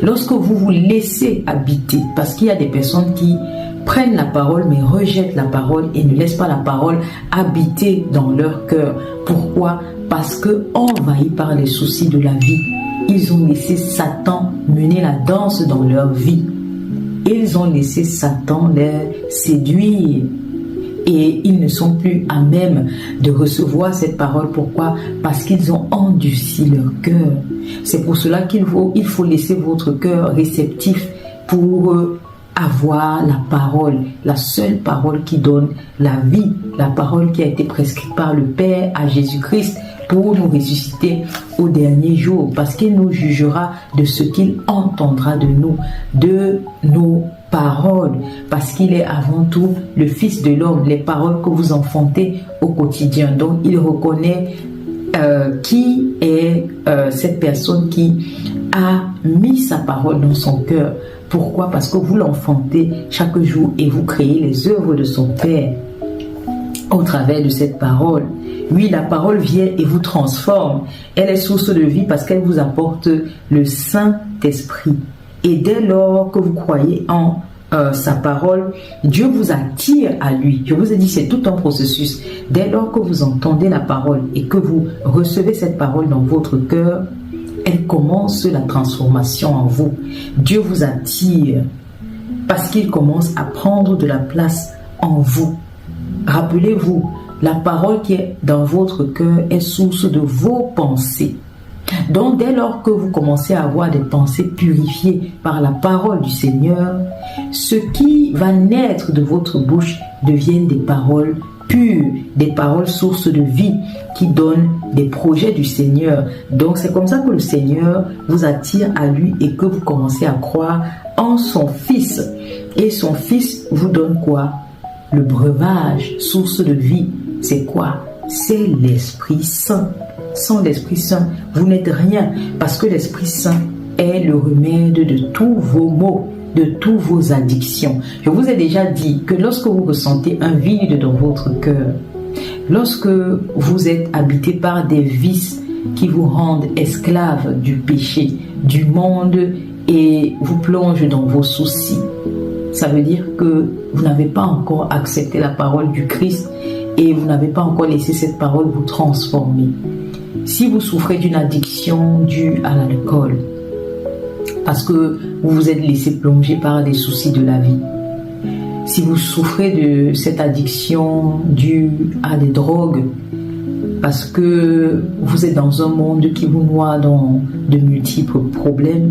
Lorsque vous vous laissez habiter, parce qu'il y a des personnes qui prennent la parole mais rejettent la parole et ne laissent pas la parole habiter dans leur cœur. Pourquoi? Parce que envahis par les soucis de la vie, ils ont laissé Satan mener la danse dans leur vie. Ils ont laissé Satan les séduire. Et ils ne sont plus à même de recevoir cette parole. Pourquoi? Parce qu'ils ont endurci leur cœur. C'est pour cela qu'il faut laisser votre cœur réceptif pour avoir la parole, la seule parole qui donne la vie, la parole qui a été prescrite par le Père à Jésus-Christ pour nous ressusciter au dernier jour, parce qu'il nous jugera de ce qu'il entendra de nous, de nos paroles, parce qu'il est avant tout le Fils de l'homme, les paroles que vous enfantez au quotidien. Donc il reconnaît qui est cette personne qui a mis sa parole dans son cœur. Pourquoi? Parce que vous l'enfantez chaque jour et vous créez les œuvres de son Père au travers de cette parole. Oui, la parole vient et vous transforme. Elle est source de vie parce qu'elle vous apporte le Saint-Esprit. Et dès lors que vous croyez en sa parole, Dieu vous attire à lui. Je vous ai dit, c'est tout un processus. Dès lors que vous entendez la parole et que vous recevez cette parole dans votre cœur, elle commence la transformation en vous. Dieu vous attire parce qu'il commence à prendre de la place en vous. Rappelez-vous, la parole qui est dans votre cœur est source de vos pensées. Donc, dès lors que vous commencez à avoir des pensées purifiées par la parole du Seigneur, ce qui va naître de votre bouche deviennent des paroles pures, des paroles sources de vie qui donnent des projets du Seigneur. Donc, c'est comme ça que le Seigneur vous attire à lui et que vous commencez à croire en son Fils. Et son Fils vous donne quoi? Le breuvage, source de vie. C'est quoi? C'est l'Esprit Saint. Sans l'Esprit Saint, vous n'êtes rien, parce que l'Esprit Saint est le remède de tous vos maux, de tous vos addictions. Je vous ai déjà dit que lorsque vous ressentez un vide dans votre cœur, lorsque vous êtes habité par des vices qui vous rendent esclaves du péché, du monde et vous plongent dans vos soucis, ça veut dire que vous n'avez pas encore accepté la parole du Christ et vous n'avez pas encore laissé cette parole vous transformer. Si vous souffrez d'une addiction due à l'alcool, parce que vous vous êtes laissé plonger par des soucis de la vie, si vous souffrez de cette addiction due à des drogues, parce que vous êtes dans un monde qui vous noie dans de multiples problèmes,